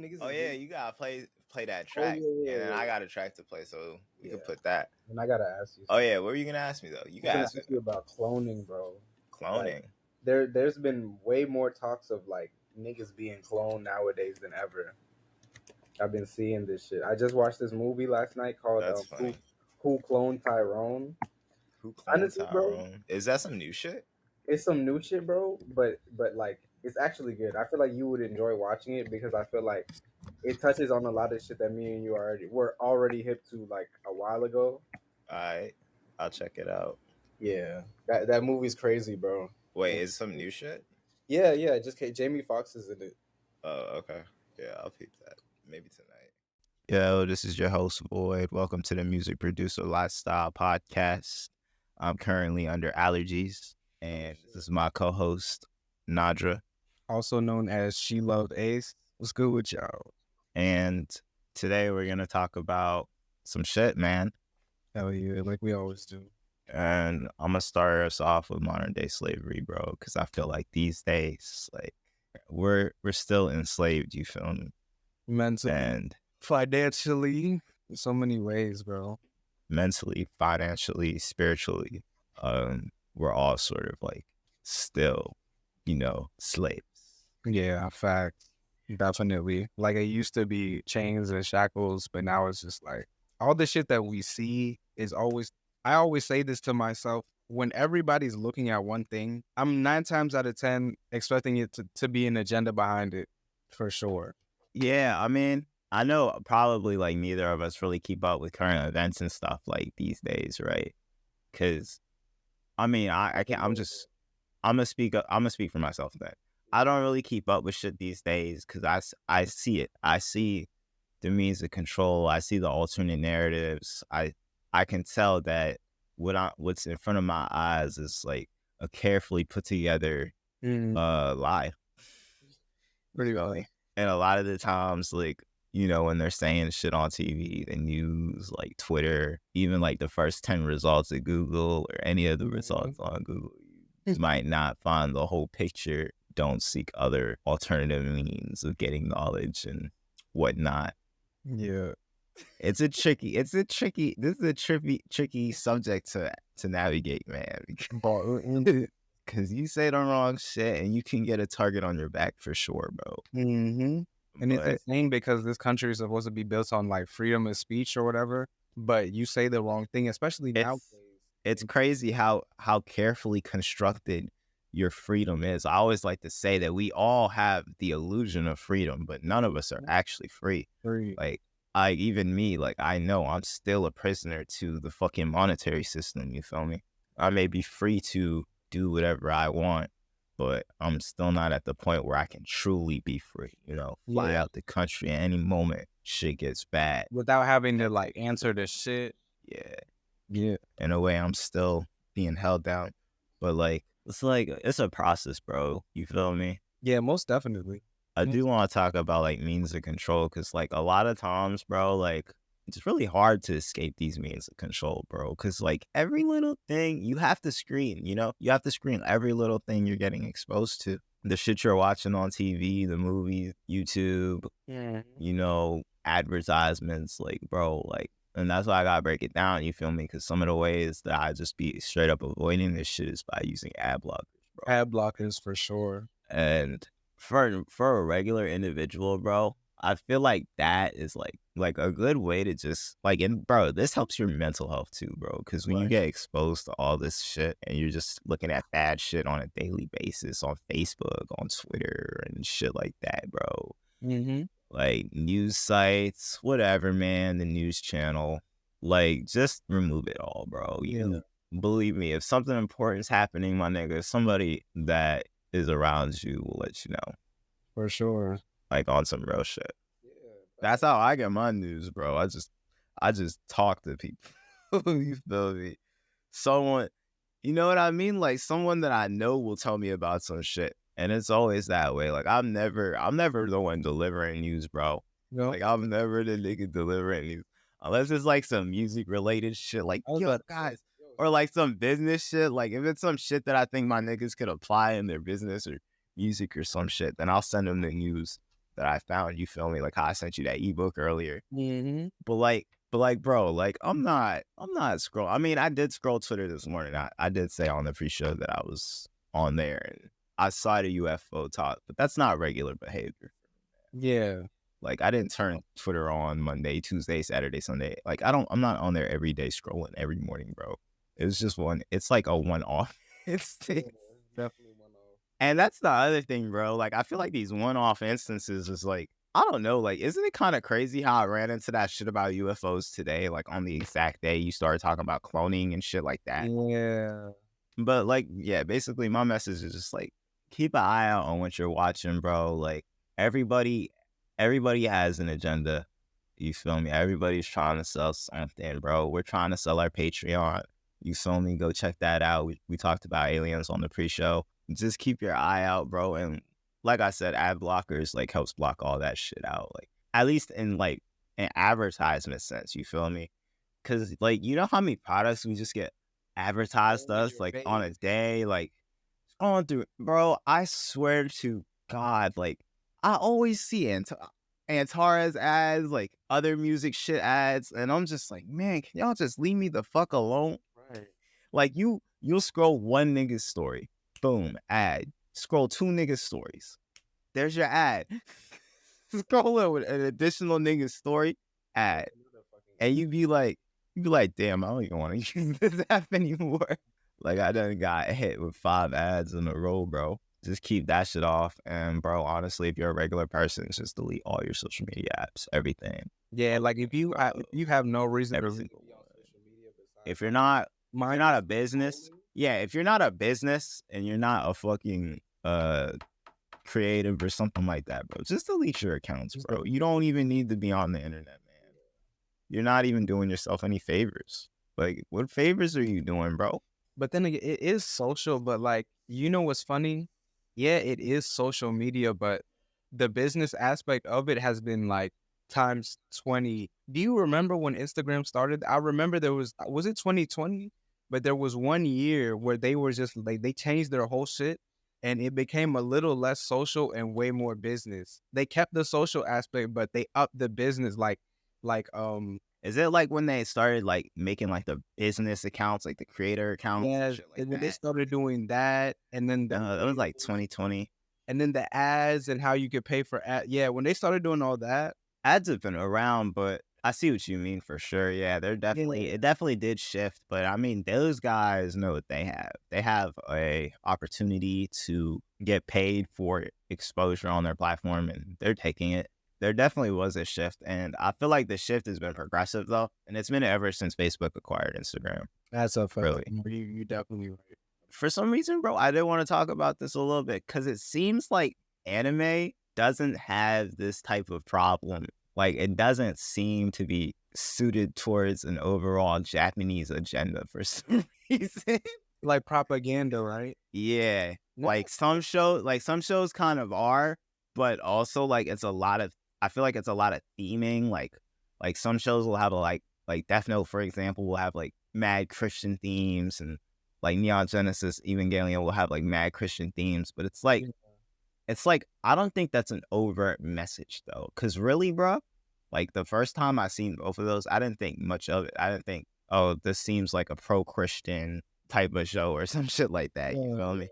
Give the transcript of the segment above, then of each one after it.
think niggas Oh is yeah, getting... you gotta play that Oh track, and then I got a track to play, so we could put that. And I gotta ask you Oh something. yeah, what were you gonna ask me though? You I was can gonna ask me ask you about cloning, bro. Like, cloning. there's been way more talks of like niggas being cloned nowadays than ever. I've been seeing this shit. I just watched this movie last night called That's funny. Who Cloned Tyrone. Who cloned Honestly, bro, Tyrone? Is that some new shit? it's some new shit, bro. But like, it's actually good. I feel like you would enjoy watching it because I feel like it touches on a lot of shit that me and you were already hip to like a while ago. Alright, I'll check it out. Yeah, that movie's crazy, bro. Wait, is some new shit? Yeah. Just Jamie Foxx is in it. Oh, okay. Yeah, I'll peep that. Maybe tonight. Yo, this is your host, Void. Welcome to the Music Producer Lifestyle Podcast. I'm currently under allergies, and this is my co-host, Nadra. Also known as She Loved Ace. What's good with y'all? And today we're going to talk about some shit, man. Hell yeah, like we always do. And I'm going to start us off with modern day slavery, bro, because I feel like these days, like, we're still enslaved, you feel me? Mentally, and financially, in so many ways, bro. Mentally, financially, spiritually, we're all sort of like still, slaves. Yeah, fact. Definitely. Like, it used to be chains and shackles, but now it's just like all the shit that we see is always, I always say this to myself, when everybody's looking at one thing, I'm 9 times out of 10 expecting it to be an agenda behind it, for sure. Yeah, I mean, I know probably like neither of us really keep up with current events and stuff like these days, right? Because, I mean, I can't. I'm gonna speak for myself then. I don't really keep up with shit these days because I see it. I see the means of control. I see the alternate narratives. I can tell that what's in front of my eyes is like a carefully put together lie. Pretty well. And a lot of the times, like, when they're saying shit on TV, the news, like Twitter, even like the first 10 results at Google or any of the results on Google, you might not find the whole picture. Don't seek other alternative means of getting knowledge and whatnot. Yeah. This is a tricky subject to navigate, man. Because you say the wrong shit and you can get a target on your back for sure, bro. Mm-hmm. And it's insane because this country is supposed to be built on like freedom of speech or whatever, but you say the wrong thing, especially nowadays. It's crazy how carefully constructed your freedom is. I always like to say that we all have the illusion of freedom, but none of us are actually free. Like, even me, like, I know I'm still a prisoner to the fucking monetary system, you feel me? I may be free to do whatever I want, but I'm still not at the point where I can truly be free, fly out the country at any moment shit gets bad. Without having to like answer the shit. Yeah. In a way, I'm still being held down, but like, it's a process, bro. You feel me? Yeah, most definitely. I do want to talk about like means of control because like a lot of times, bro, like it's really hard to escape these means of control, bro. Because like every little thing you have to screen, you have to screen every little thing you're getting exposed to. The shit you're watching on TV, the movies, YouTube, advertisements, like, bro, like, and that's why I gotta break it down, you feel me? Because some of the ways that I just be straight up avoiding this shit is by using ad blockers, bro. Ad blockers for sure. And for a regular individual, bro, I feel like that is like a good way to just like, and bro, this helps your mental health too, bro. Because when you get exposed to all this shit and you're just looking at bad shit on a daily basis on Facebook, on Twitter, and shit like that, bro. Mm-hmm. Like news sites, whatever, man, the news channel, like just remove it all, bro. Believe me, if something important is happening, my nigga, somebody that is around you will let you know. For sure. Like on some real shit. That's how I get my news, bro. I just talk to people. You feel me? Someone, you know what I mean? Like someone that I know will tell me about some shit. And it's always that way. Like I'm never the one delivering news, bro. No. Like I'm never the nigga delivering news. Unless it's like some music related shit. Like, yo, guys. Or like some business shit. Like if it's some shit that I think my niggas could apply in their business or music or some shit, then I'll send them the news. that I found. You feel me? Like how I sent you that ebook earlier. Mm-hmm. But bro, like I'm not scroll. I mean, I did scroll Twitter this morning. I did say on the pre-show that I was on there and I saw the UFO talk, but that's not regular behavior. Yeah. Like I didn't turn Twitter on Monday, Tuesday, Saturday, Sunday. Like I'm not on there every day scrolling every morning, bro. It was just one. It's like a one-off. It's Definitely one off. and that's the other thing, bro. Like I feel like these one-off instances is like I don't know. Like isn't it kind of crazy how I ran into that shit about UFOs today? Like on the exact day you started talking about cloning and shit like that. Yeah. But like yeah, basically my message is just like keep an eye out on what you're watching, bro. Like everybody has an agenda. You feel me? Everybody's trying to sell something, bro. We're trying to sell our Patreon. You feel me? Go check that out. We talked about aliens on the pre-show. Just keep your eye out, bro. And like I said, ad blockers like helps block all that shit out. Like at least in like an advertisement sense, you feel me? Cause like you know how many products we just get advertised to us like on a day, like scrolling through, bro. I swear to God, like I always see Antares ads, like other music shit ads, and I'm just like, man, can y'all just leave me the fuck alone? Right. Like you'll scroll one nigga's story, boom, ad. Scroll two niggas' stories, there's your ad. Scroll it with an additional nigga's story, ad, and you be like, damn, I don't even want to use this app anymore. Like I done got hit with 5 ads in a row, bro. Just keep that shit off. And bro, honestly, if you're a regular person, just delete all your social media apps, everything. Yeah, like if you have no reason Every to single one. If you're not a business, yeah, if you're not a business and you're not a fucking creative or something like that, bro, just delete your accounts, bro. You don't even need to be on the internet, man. You're not even doing yourself any favors. Like, what favors are you doing, bro? But then again, it is social, but like, you know what's funny? Yeah, it is social media, but the business aspect of it has been like times 20. Do you remember when Instagram started? I remember there was it 2020? But there was 1 year where they were just like, they changed their whole shit and it became a little less social and way more business. They kept the social aspect, but they upped the business like Is it like when they started like making like the business accounts, like the creator accounts? yeah, Shit like and when that? they started doing that, and then It was like 2020. and then the ads and how you could pay for ad. Yeah, when they started doing all that, Ads have been around, but I see what you mean for sure. Yeah, it definitely did shift. But I mean, those guys know what they have. They have a opportunity to get paid for exposure on their platform, and they're taking it. There definitely was a shift, and I feel like the shift has been progressive though, and it's been ever since Facebook acquired Instagram. that's a fact. Really. You definitely right. For some reason, bro, I did want to talk about this a little bit because it seems like anime doesn't have this type of problem. Like, it doesn't seem to be suited towards an overall Japanese agenda for some reason. Like propaganda, right? Yeah. No. Like some shows kind of are, but also like I feel like it's a lot of theming. Like some shows will have like Death Note, for example, will have like mad Christian themes, and like Neon Genesis Evangelion will have like mad Christian themes, but it's like I don't think that's an overt message though, because really, bro, like the first time I seen both of those, I didn't think much of it. I didn't think, oh, this seems like a pro-Christian type of show or some shit like that. You feel me?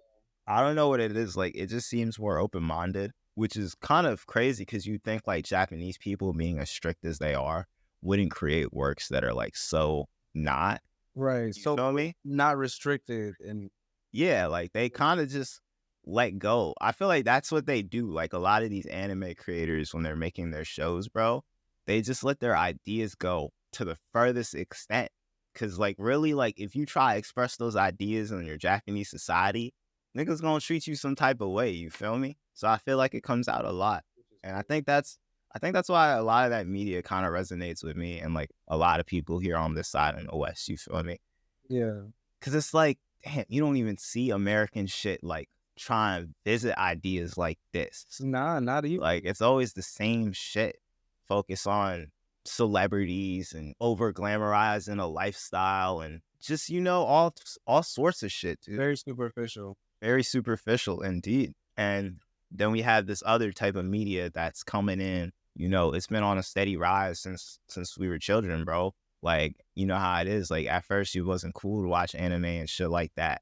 I don't know what it is. Like, it just seems more open-minded, which is kind of crazy because you think like Japanese people, being as strict as they are, wouldn't create works that are like so not. Right. You So feel me? not restricted and Yeah, like they kind of just let go. I feel like that's what they do. Like a lot of these anime creators, when they're making their shows, bro, they just let their ideas go to the furthest extent. Cause like really, like if you try to express those ideas in your Japanese society, niggas gonna treat you some type of way. You feel me? So I feel like it comes out a lot, and I think that's why a lot of that media kind of resonates with me and like a lot of people here on this side in the West. You feel me? yeah. Cause it's like, damn, you don't even see American shit like trying to visit ideas like this. Nah, not even. Like it's always the same shit. Focus on celebrities and over glamorizing a lifestyle and just, you know, all sorts of shit, dude. Very superficial. Very superficial indeed. And then we have this other type of media that's coming in. You know, it's been on a steady rise since we were children, bro. Like, you know how it is. Like, at first, it wasn't cool to watch anime and shit like that.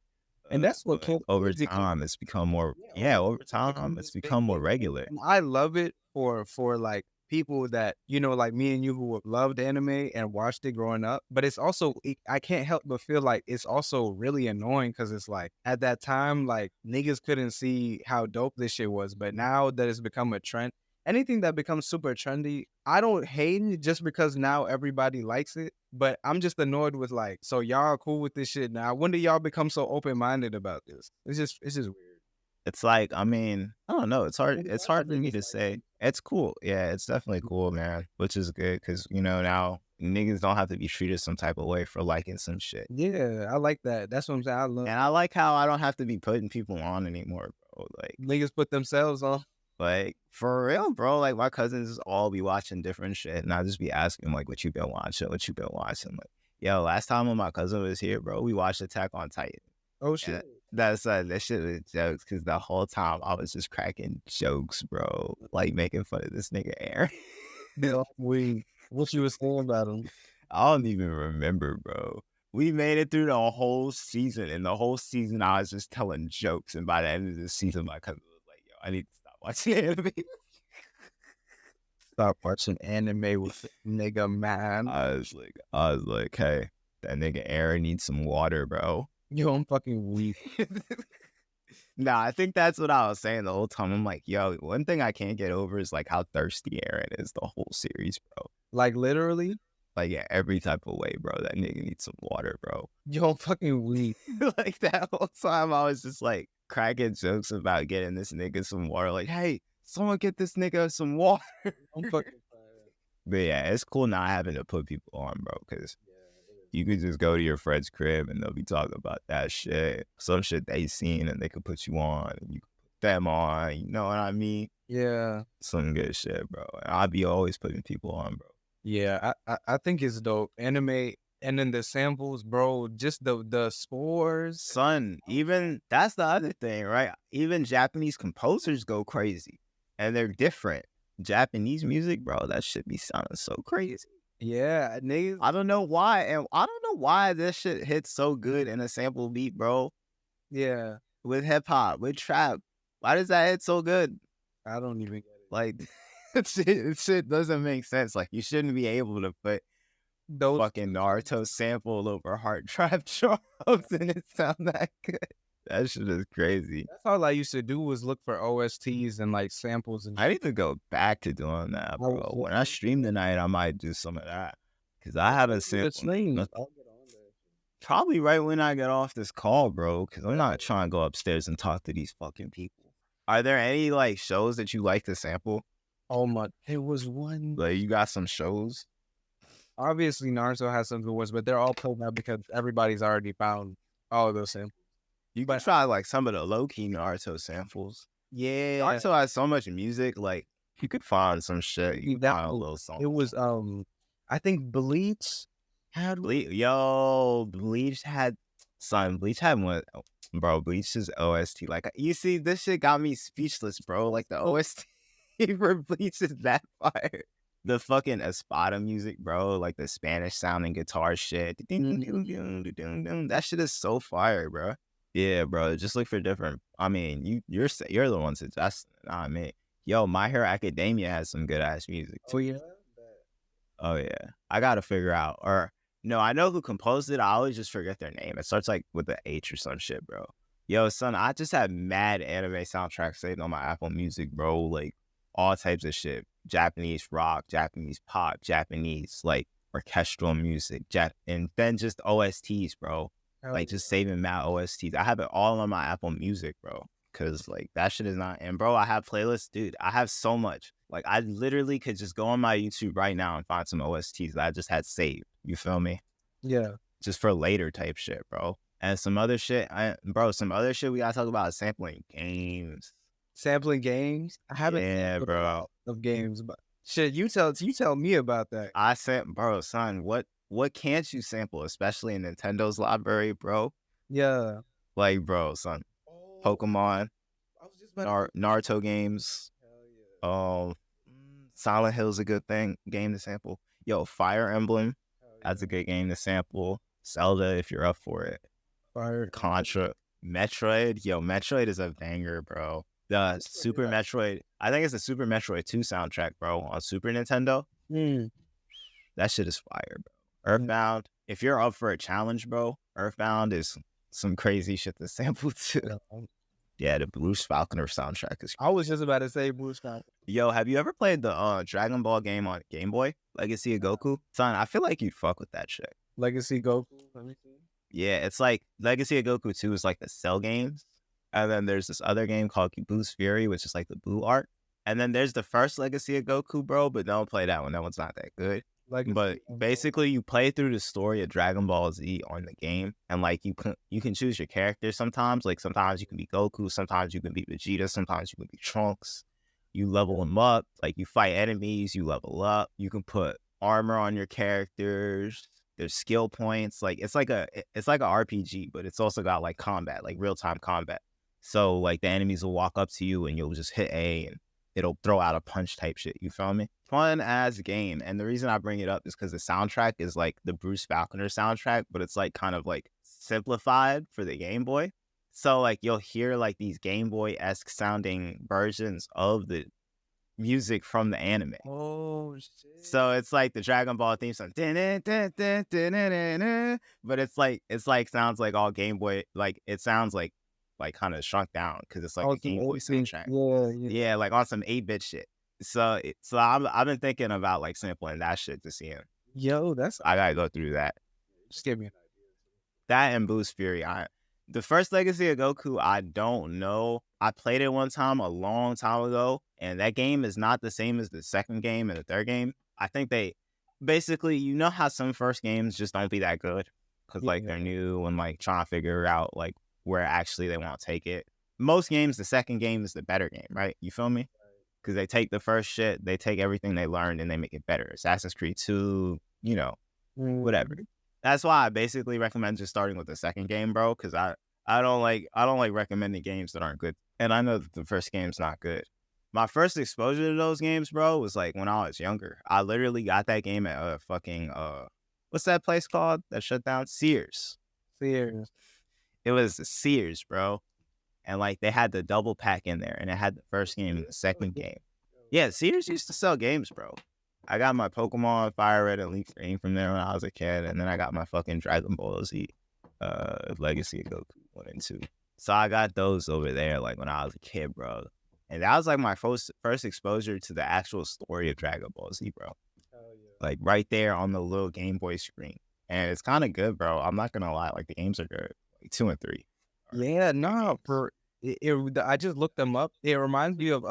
And that's what But over crazy. time, it's become more. Yeah, Yeah, over It's time, it's this big become more thing. regular. And I love it for like people that, you know, like me and you who have loved anime and watched it growing up. But it's also, I can't help but feel like it's also really annoying because it's like at that time, like niggas couldn't see how dope this shit was. But now that it's become a trend, anything that becomes super trendy, I don't hate it just because now everybody likes it. But I'm just annoyed with like, so y'all are cool with this shit now. When do y'all become so open minded about this? It's just weird. It's like, I mean, I don't know. It's hard. I'm It's glad hard that for me niggas to like say. it. It's cool. Yeah, it's definitely cool, man. Which is good because you know now niggas don't have to be treated some type of way for liking some shit. Yeah, I like that. That's what I'm saying. I love And I like how I don't have to be putting people on anymore, bro. niggas put themselves on. Like for real, bro. Like my cousins all be watching different shit, and I just be asking like, "What you been watching? What you been watching?" Like, yo, last time when my cousin was here, bro, we watched Attack on Titan. Oh Yeah, shit. that's that shit was jokes because the whole time I was just cracking jokes, bro, like making fun of this nigga Aaron. No, what you was saying about him? I don't even remember, bro. We made it through the whole season, and the whole season I was just telling jokes. And by the end of the season, my cousin was like, "Yo, I need to stop watching anime." Stop watching anime with nigga man. I was like, hey, that nigga Aaron needs some water, bro. Yo, I'm fucking weak. Nah, I think that's what I was saying the whole time. I'm like, yo, one thing I can't get over is like how thirsty Aaron is the whole series, bro. Like literally, Like, yeah, every type of way, bro. That nigga needs some water, bro. yo, I'm fucking weak. Like, that whole time, I was just like cracking jokes about getting this nigga some water. Like, hey, someone get this nigga some water. I'm fucking But yeah, it's cool not having to put people on, bro, because you could just go to your friend's crib and they'll be talking about that shit. Some shit they seen and they could put you on and you could put them on. You know what I mean? yeah. Some good shit, bro. And I'll be always putting people on, bro. Yeah, I think it's dope. Anime and then the samples, bro, just the scores. Son, even that's the other thing, right? Even Japanese composers go crazy and they're different. Japanese music, bro, that shit be sounding so crazy. Yeah, niggas. I don't know why. And I don't know why this shit hits so good in a sample beat, bro. Yeah, With hip hop, with trap. Why does that hit so good? I don't even get it. Like, shit doesn't make sense. Like, you shouldn't be able to put Those fucking Naruto sample over Heart Trap Charles and it sound that good. That shit is crazy. That's all I used to do was look for OSTs and like samples and I need to go back to doing that, bro. Oh, When I stream tonight, I might do some of that. Because I haven't sampled thing. nothing. Probably right when I get off this call, bro. Because I'm not trying to go upstairs and talk to these fucking people. Are there any like shows that you like to sample? Oh my, there was one. Like you got some shows? Obviously, Naruto has some good ones, but they're all pulled out because everybody's already found all of those samples. You can try like some of the low key Naruto samples. Yeah, Naruto has so much music, like you could find some shit. You could find a little song. it was I think Bleach had Bleach had one. Bro, Bleach's OST. Like you see, this shit got me speechless, bro. Like the OST for Bleach is that fire. The fucking Espada music, bro, like the Spanish sounding guitar shit. That shit is so fire, bro. Yeah, bro. Just look for different. I mean, you're the one suggesting it, not me. Yo, My Hero Academia has some good ass music too. Oh yeah. Oh yeah. I gotta figure out. Or no, I know who composed it. I always just forget their name. It starts like with the H or some shit, bro. Yo, son, I just had mad anime soundtracks saved on my Apple Music, bro. Like all types of shit. Japanese rock, Japanese pop, Japanese like orchestral music, and then just OSTs, bro. Like just saving mad OSTs. I have it all on my Apple Music, bro. Cause like that shit is not. And bro, I have playlists, dude. I have so much. Like I literally could just go on my YouTube right now and find some OSTs that I just had saved. You feel me? Yeah. Just for later type shit, bro. And some other shit, some other shit we gotta talk about is sampling games. Sampling games. I haven't. Yeah, bro. Of games, but shit, you tell me about that. I said, bro, son, what can't you sample, especially in Nintendo's library, bro? Yeah. Like, bro, son, Pokemon. Naruto games. Hell yeah. Silent Hill's a good game to sample. Yo, Fire Emblem, Hell that's a yeah. good game to sample. Zelda, if you're up for it. Fire. Contra, Metroid. Yo, Metroid is a banger, bro. The Super Metroid, I think it's the Super Metroid 2 soundtrack, bro, on Super Nintendo. Mm. That shit is fire, bro. Earthbound, if you're up for a challenge, bro, Earthbound is some crazy shit to sample too. Yeah, the Bruce Falconer soundtrack is. I was just about to say Bruce Falconer. Yo, have you ever played the Dragon Ball game on Game Boy? Legacy of Goku? Son, I feel like you'd fuck with that shit. Legacy Goku. Let me see. Yeah, it's like Legacy of Goku 2 is like the Cell games. And then there's this other game called Boost Fury, which is like the Blue art. And then there's the first Legacy of Goku, bro, but don't play that one. That one's not that good. But basically, you play through the story of Dragon Ball Z on the game, and like you can choose your characters sometimes. Like sometimes you can be Goku, sometimes you can be Vegeta, sometimes you can be Trunks. You level them up, like you fight enemies, you level up. You can put armor on your characters. There's skill points. Like it's like a RPG, but it's also got like combat, like real time combat. So like the enemies will walk up to you and you'll just hit A and it'll throw out a punch type shit. You feel me? Fun as game. And the reason I bring it up is because the soundtrack is like the Bruce Falconer soundtrack, but it's like kind of like simplified for the Game Boy. So like you'll hear like these Game Boy-esque sounding versions of the music from the anime. Oh shit. So it's like the Dragon Ball theme song. But it's like sounds like all Game Boy, like it sounds like kind of shrunk down because it's like a Game Boy soundtrack. Yeah, like on some 8-bit shit. So I've been thinking about like sampling that shit to see him. Yo, that's I gotta go through that. just give me an idea. That and Boost Fury. The first Legacy of Goku, I don't know. I played it one time a long time ago, and that game is not the same as the second game and the third game. I think they basically, you know how some first games just don't be that good because like they're new and like trying to figure out like where actually they want to take it. Most games, the second game is the better game, right? You feel me? Because they take the first shit, they take everything they learned and they make it better. Assassin's Creed 2, you know, whatever. That's why I basically recommend just starting with the second game, bro, because I don't like recommending games that aren't good. And I know that the first game's not good. My first exposure to those games, bro, was like when I was younger. I literally got that game at fucking what's that place called that shut down? Sears. Sears. It was Sears, bro. And like they had the double pack in there and it had the first game and the second game. Yeah, Sears used to sell games, bro. I got my Pokemon Fire Red and Leaf Green from there when I was a kid, and then I got my fucking Dragon Ball Z Legacy of Goku 1 and 2. So I got those over there like when I was a kid, bro. And that was like my first exposure to the actual story of Dragon Ball Z, bro. Like right there on the little Game Boy screen. And it's kind of good, bro. I'm not gonna lie, like the games are good. Like 2 and 3. Yeah, no, I just looked them up. It reminds me of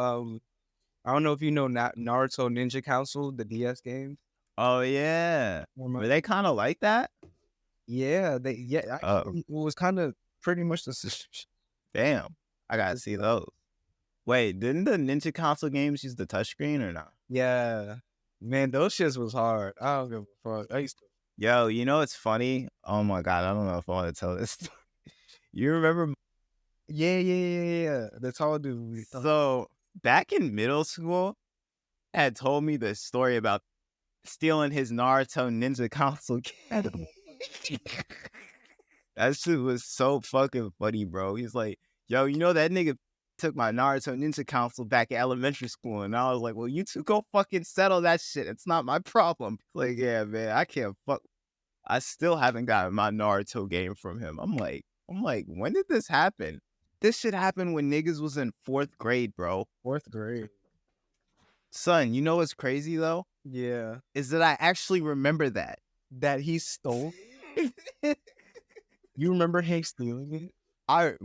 I don't know if you know Naruto Ninja Council, the DS game. Oh yeah, were they kind of like that? Yeah, actually, it was kind of pretty much the same. Damn, I gotta see those. Wait, didn't the Ninja Console games use the touchscreen or not? Yeah, man, those shits was hard. I don't give a fuck. I used to. Yo, you know it's funny? Oh my god, I don't know if I want to tell this story. You remember? Yeah. That's all I do. So back in middle school, had told me the story about stealing his Naruto Ninja Console game. That shit was so fucking funny, bro. He's like, yo, you know that nigga took my Naruto Ninja Console back at elementary school. And I was like, well, you two go fucking settle that shit. It's not my problem. Like, yeah, man, I can't fuck. I still haven't gotten my Naruto game from him. I'm like, when did this happen? This shit happened when niggas was in 4th grade, bro. 4th grade. Son, you know what's crazy, though? Yeah. Is that I actually remember that. That he stole? You remember him stealing it? I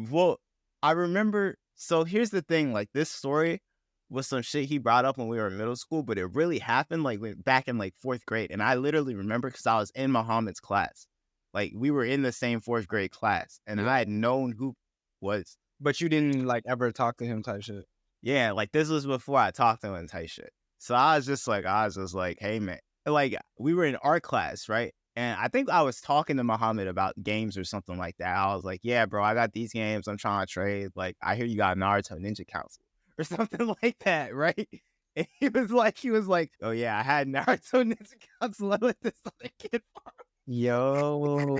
remember. So here's the thing. Like, this story was some shit he brought up when we were in middle school, but it really happened, like, back in, like, 4th grade. And I literally remember because I was in Muhammad's class. Like, we were in the same 4th grade class, and I had known who was. But you didn't, like, ever talk to him type shit. Yeah, like, this was before I talked to him type shit. So I was just like, hey, man. Like, we were in art class, right? And I think I was talking to Muhammad about games or something like that. I was like, yeah, bro, I got these games. I'm trying to trade. Like, I hear you got Naruto Ninja Council or something like that, right? And he was like, oh yeah, I had Naruto Ninja Council. I let this other kid borrow. Yo,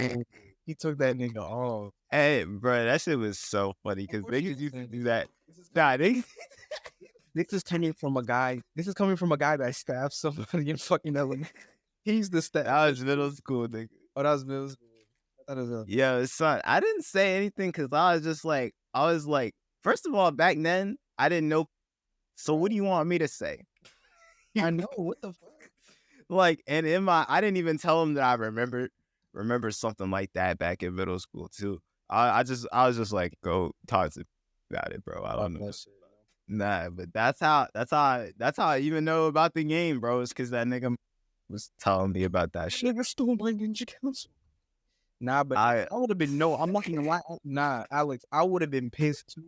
he took that nigga off. Hey, bro, that shit was so funny because niggas used to do that. Nah, they This is coming from a guy. This is coming from a guy that stabbed somebody in fucking element. He's the stab. that was middle school, nigga. Oh, that was middle school. That is Yo, son, I didn't say anything because I was like, first of all, back then I didn't know. So what do you want me to say? I know, what the fuck? Like, and I didn't even tell him that I remember something like that back in middle school too. I was just like, go talk to me about it, bro. I don't know. Nah, but that's how I even know about the game, bro. It's because that nigga was telling me about that shit. Nigga stole my Ninja Council. Nah, but I would have been, I'm not gonna lie. Nah, Alex, I would have been pissed too.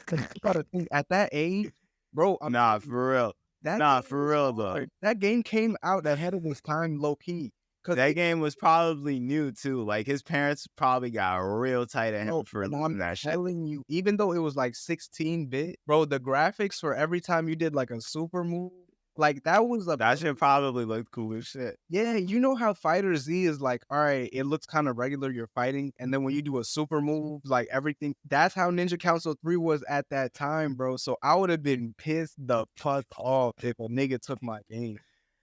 Cause you gotta think, at that age, bro. Nah, for real. For real though. That game came out ahead of its time, low key. Cause that game was probably new too. Like his parents probably got real tight at him for that shit. I'm telling you, even though it was like 16-bit, bro, the graphics for every time you did like a super move, like that shit probably looked cool as shit. Yeah, you know how Fighter Z is like, all right, it looks kind of regular, you're fighting, and then when you do a super move, like everything, that's how Ninja Council 3 was at that time, bro. So I would have been pissed the fuck off if a nigga took my game.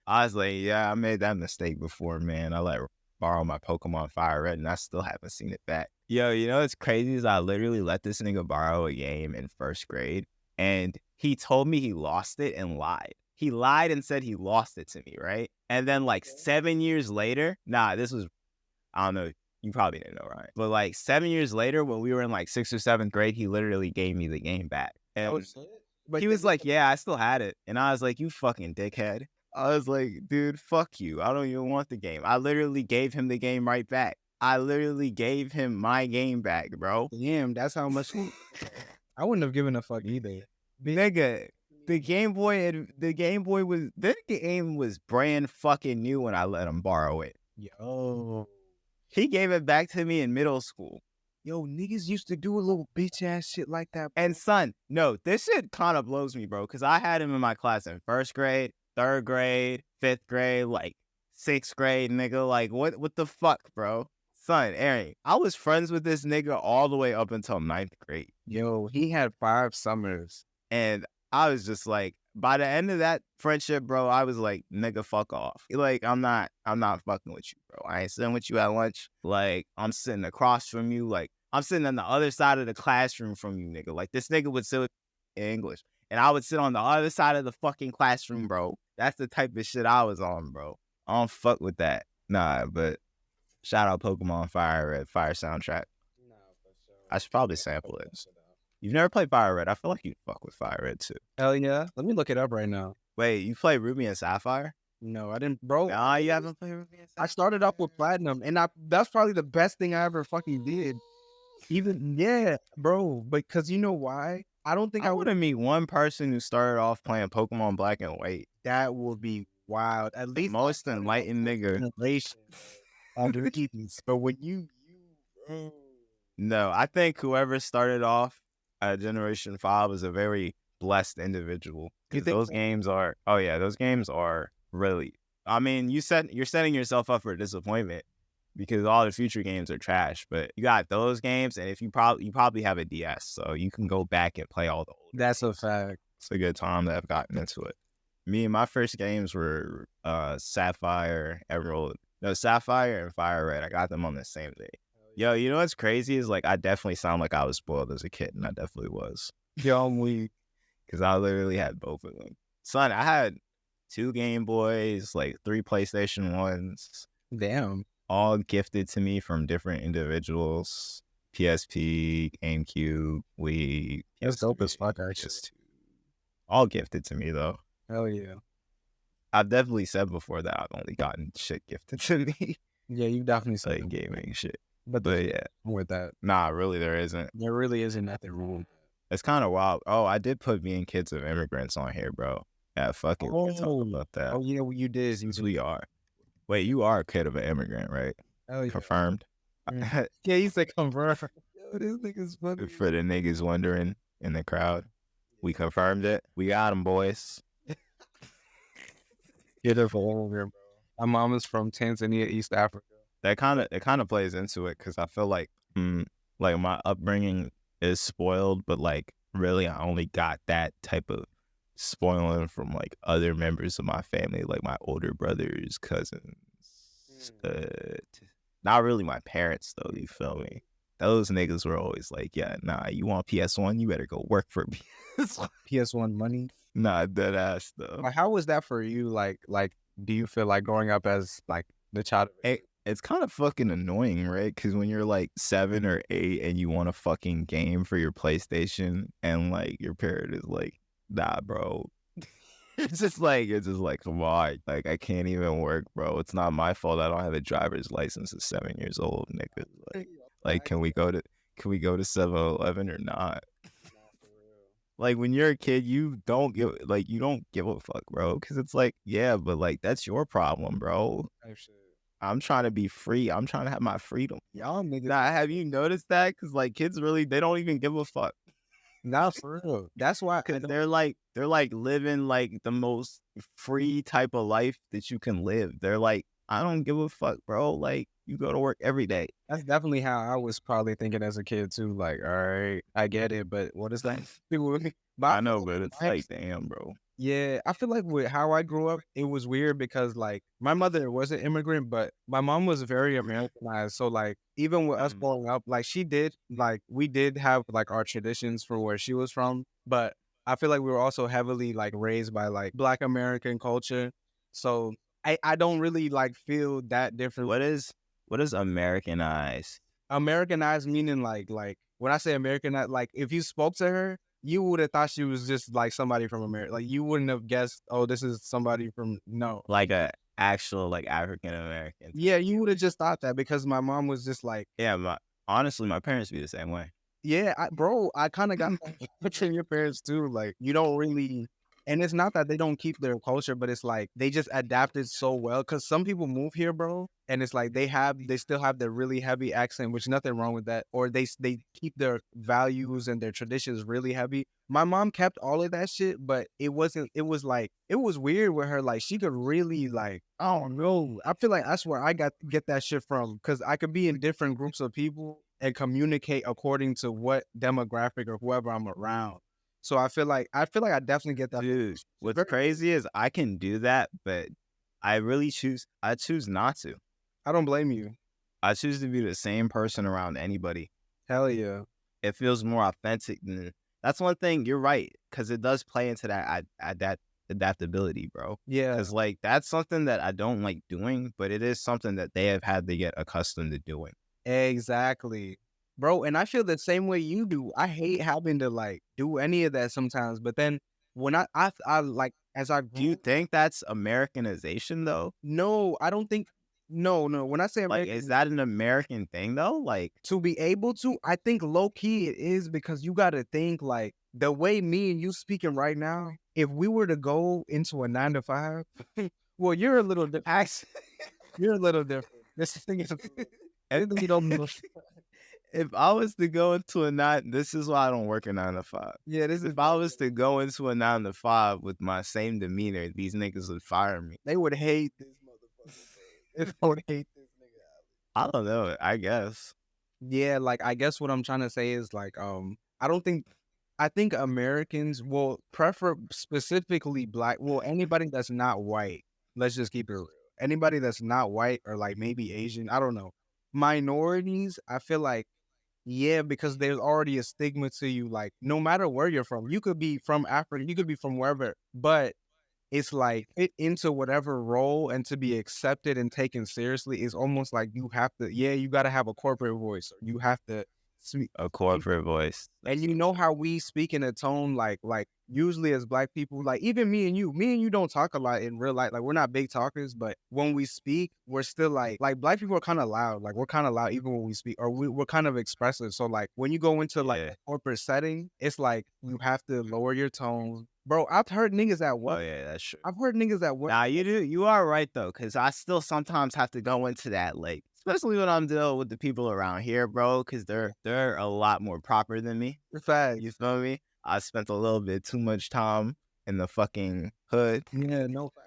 I was like, yeah, I made that mistake before, man. I like borrow my Pokemon Fire Red and I still haven't seen it back. Yo, you know what's crazy is I literally let this nigga borrow a game in first grade and he told me he lost it and lied. He lied and said he lost it to me, right? And then like 7 years later, this was, I don't know, you probably didn't know, right? But like 7 years later, when we were in like 6th or 7th grade, he literally gave me the game back. And he was like, yeah, I still had it. And I was like, you fucking dickhead. I was like, dude, fuck you. I don't even want the game. I literally gave him the game right back. I literally gave him my game back, bro. Damn, that's how much. I wouldn't have given a fuck either. Nigga, the Game Boy was brand fucking new when I let him borrow it. Yo. He gave it back to me in middle school. Yo, niggas used to do a little bitch ass shit like that. Bro. And son, no, this shit kind of blows me, bro, because I had him in my class in first grade, 3rd grade, 5th grade, like 6th grade, nigga. Like, what the fuck, bro? Son, Aaron, I was friends with this nigga all the way up until 9th grade. Yo, he had 5 summers. And I was just like, by the end of that friendship, bro, I was like, nigga, fuck off. Like, I'm not fucking with you, bro. I ain't sitting with you at lunch. Like, I'm sitting across from you. Like, I'm sitting on the other side of the classroom from you, nigga. Like, this nigga would sit in English. And I would sit on the other side of the fucking classroom, bro. That's the type of shit I was on, bro. I don't fuck with that. Nah, but shout out Pokemon Fire Red, Fire soundtrack. I should probably sample it. You've never played Fire Red. I feel like you'd fuck with Fire Red too. Hell yeah. Let me look it up right now. Wait, you played Ruby and Sapphire? No, I didn't, bro. Nah, you haven't played Ruby and Sapphire? I started off with Platinum, and that's probably the best thing I ever fucking did. Yeah, bro. Because you know why? I don't think I want to meet one person who started off playing Pokemon Black and White. That would be wild. At least most enlightened nigga. But when you no, I think whoever started off at Generation 5 was a very blessed individual. Because those games are, those games are really, I mean, you're setting yourself up for disappointment because all the future games are trash. But you got those games, and if you probably have a DS, so you can go back and play all the old. That's a fact. It's a good time to have gotten into it. Me and my first games were Sapphire, Emerald. No, Sapphire and Fire Red. I got them on the same day. Yo, you know what's crazy is like I definitely sound like I was spoiled as a kid, and I definitely was. Yo, I'm weak. Because I literally had both of them. Son, I had 2 Game Boys, like 3 PlayStation 1s. Damn. All gifted to me from different individuals. PSP, GameCube, Wii. That's dope as fuck, actually. All gifted to me, though. Hell yeah. I've definitely said before that I've only gotten shit gifted to me. Yeah, you definitely said like gaming shit. But yeah, with that. Nah, really, there isn't. There really isn't nothing wrong. It's kind of wild. Oh, I did put me and Kids of Immigrants on here, bro. Yeah, fuck it. We can talk about that. Oh, yeah, well, you did. Since we are. Wait, you are a kid of an immigrant, right? Hell yeah. Confirmed. Yeah, he said convert. Yo, this nigga's funny. For the niggas wondering in the crowd, we confirmed it. We got them, boys. Get her for over, bro. My mom is from Tanzania, East Africa. That kind of plays into it because I feel like my upbringing is spoiled, but like really I only got that type of spoiling from like other members of my family, like my older brothers, cousins. Not really my parents though. You feel me? Those niggas were always like, yeah, nah, you want PS1, you better go work for PS1. PS1 money. Nah, dead ass though. Like, how was that for you? Like, do you feel like growing up as like the child? It's kind of fucking annoying, right? Because when you're like 7 or 8 and you want a fucking game for your PlayStation and like your parent is like, nah, bro. It's just like, come on. Like, I can't even work, bro. It's not my fault I don't have a driver's license at 7 years old, nigga. Like can we go to 7-Eleven or not? Like when you're a kid, you don't give a fuck, bro. Because it's like, yeah, but like that's your problem, bro. I'm trying to be free. I'm trying to have my freedom. Y'all niggas. Nah, have you noticed that? Because like kids really, they don't even give a fuck. Not for real. That's why They're like living like the most free type of life that you can live. They're like, I don't give a fuck, bro. Like you go to work every day. that's definitely how I was probably thinking as a kid too. Like, all right, I get it, but what is that? I know, but it's like, damn, bro. Yeah, I feel like with how I grew up, it was weird because like my mother was an immigrant, but my mom was very Americanized. So like even with us growing up, like we did have like our traditions from where she was from, but I feel like we were also heavily like raised by like Black American culture. So I don't really like feel that different. What is Americanized? Americanized meaning like when I say Americanized, like if you spoke to her, you would have thought she was just like somebody from America. Like you wouldn't have guessed, oh, this is somebody from like a actual like African American. Yeah, you would have just thought that because my mom was just like, yeah. Honestly, my parents be the same way. Yeah, I kind of got picturing your parents too. Like you don't really. And it's not that they don't keep their culture, but it's like they just adapted so well. Cause some people move here, bro, and it's like they still have their really heavy accent, which nothing wrong with that. Or they keep their values and their traditions really heavy. My mom kept all of that shit, but it was weird with her. Like she could really like, I don't know. I feel like that's where I get that shit from. Cause I could be in different groups of people and communicate according to what demographic or whoever I'm around. So I feel like I definitely get that. Dude, what's crazy is I can do that, but I choose not to. I don't blame you. I choose to be the same person around anybody. Hell yeah. It feels more authentic than. That's one thing. You're right, because it does play into that adaptability, bro. Yeah. Because like that's something that I don't like doing, but it is something that they have had to get accustomed to doing. Exactly. Bro, and I feel the same way you do. I hate having to like do any of that sometimes. But then when I like as I do you think that's Americanization though? No, I don't think. No. When I say American, like, is that an American thing though? Like to be able to, I think low key it is because you got to think like the way me and you speaking right now. If we were to go into a 9 to 5, well, you're a little different. You're a little different. This thing is. You don't know. If I was to go into a 9, this is why I don't work a 9 to 5. Yeah, if I was to go into a 9 to 5 with my same demeanor, these niggas would fire me. They would hate this motherfucker. They would hate this nigga. I don't know. I guess. Yeah, like I guess what I'm trying to say is like I think Americans will prefer specifically Black. Well, anybody that's not white. Let's just keep it real. Anybody that's not white or like maybe Asian. I don't know. Minorities. I feel like. Yeah, because there's already a stigma to you, like, no matter where you're from. You could be from Africa, you could be from wherever, but it's like fit into whatever role and to be accepted and taken seriously is almost like you have to, you got to have a corporate voice. Or you have to speak a corporate voice. And you know how we speak in a tone, like usually as Black people, like even me and you don't talk a lot in real life. Like we're not big talkers, but when we speak, we're still like Black people are kind of loud. Like we're kind of loud even when we speak, or we're kind of expressive. So like when you go into like a corporate setting, it's like you have to lower your tone. Bro, I've heard niggas at Oh work. yeah, that's true. I've heard niggas at work. Nah, you are right though, because I still sometimes have to go into that, like, especially when I'm dealing with the people around here, bro, because they're a lot more proper than me. Facts. You feel me? I spent a little bit too much time in the fucking hood. Yeah, no facts.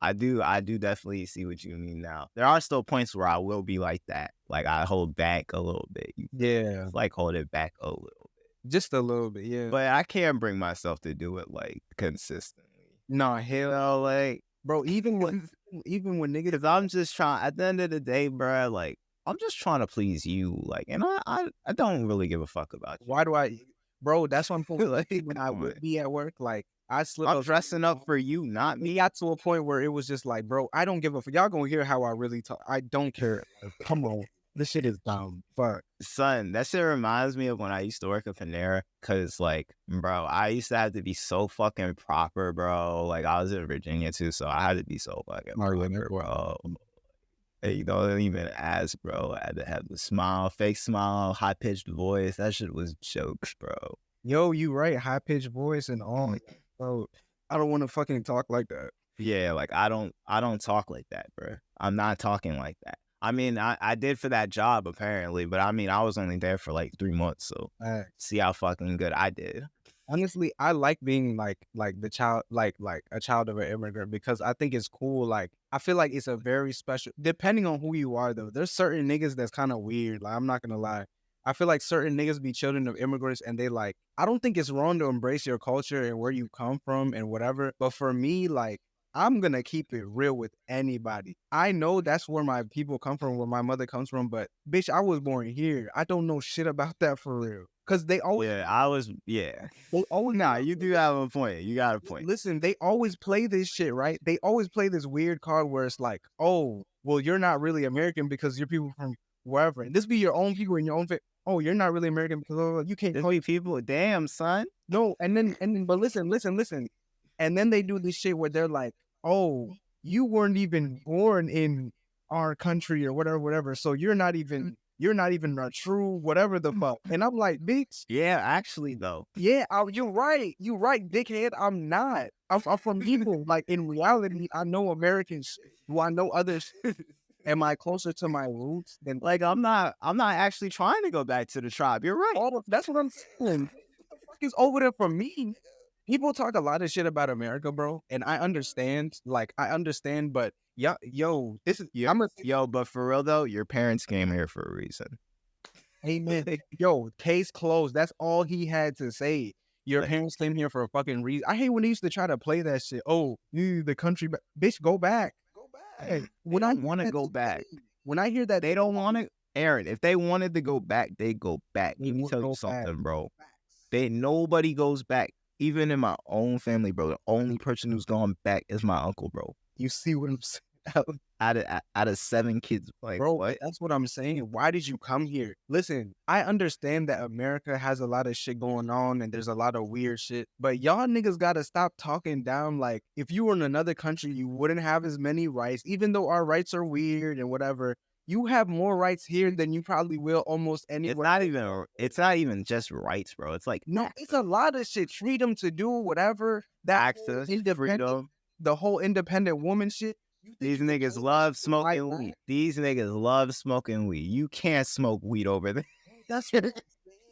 I do definitely see what you mean now. There are still points where I will be like that. Like I hold back a little bit. Yeah, Like hold it back a little bit. just a little bit. Yeah, But I can't bring myself to do it like consistently. nah, hell, So like, bro. Even when niggas, because I'm just trying. At the end of the day, bro, like I'm just trying to please you. Like, and I don't really give a fuck about you. why do I, bro? That's what I'm saying. Like, When I come would on. be at work, like I slip I'm up. dressing up for you, not We me. got to a point where it was just like, bro, I don't give a fuck. Y'all gonna hear how I really talk. I don't care. Like, come on, this shit is dumb. Fuck. Son, that shit reminds me of when I used to work at Panera. Cause like, bro, I used to have to be so fucking proper, bro. Like I was in Virginia too, so I had to be so fucking proper, bro. Hey, you don't even ask, bro. I had to have the smile, fake smile, high pitched voice. That shit was jokes, bro. Yo, you right. High pitched voice and all. Bro, I don't want to fucking talk like that. Yeah, like I don't talk like that, bro. I'm not talking like that. I mean, I did for that job apparently, but I mean, I was only there for like 3 months, so see how fucking good I did. Honestly, I like being like the child, like a child of an immigrant, because I think it's cool. Like I feel like it's a very special. Depending on who you are, though, there's certain niggas that's kind of weird. Like I'm not gonna lie. I feel like certain niggas be children of immigrants, and they like. I don't think it's wrong to embrace your culture and where you come from and whatever. But for me, like, I'm gonna keep it real with anybody. I know that's where my people come from, where my mother comes from, but bitch, I was born here. I don't know shit about that for real. Cause they always, they always, Nah, you do have a point. You got a point. listen, they always play this shit, right? They always play this weird card where it's like, oh, well, you're not really American because you're people from wherever. And this be your own people in your own oh, you're not really American because you can't call you people. Damn, son. no. And then, but listen. And then they do this shit where they're like, oh, you weren't even born in our country or whatever. So you're not even a true whatever the fuck. And I'm like, bitch. Yeah, actually though. Yeah, you're right, dickhead. I'm not. I'm from people. Like in reality, I know Americans. Do I know others? Am I closer to my roots than Like I'm not actually trying to go back to the tribe. You're right. all of? That's what I'm saying. What the fuck is over there for me? People talk a lot of shit about America, bro, and I understand. Like I understand, but yo, this is Yo, but for real though, your parents came here for a reason. Amen. Yo, case closed. That's all he had to say. Your parents came here for a fucking reason. I hate when they used to try to play that shit. Oh, the country, bitch, go back. Hey, when I want to go back, when I hear that they don't want to. Aaron, if they wanted to go back, they go back. Let me tell you something, bro. Nobody goes back. Even in my own family, bro, the only person who's gone back is my uncle, bro. You see what I'm saying? Out of 7 kids, like, bro, what? That's what I'm saying. Why did you come here? Listen, I understand that America has a lot of shit going on and there's a lot of weird shit, but y'all niggas gotta stop talking down. Like, if you were in another country, you wouldn't have as many rights, even though our rights are weird and whatever. You have more rights here than you probably will almost anywhere. It's not even just rights, bro. It's like, no, it's a lot of shit. Freedom to do whatever. That access, freedom, the whole independent woman shit. These niggas love smoking weed. These niggas love smoking weed. You can't smoke weed over there. That's what I'm saying.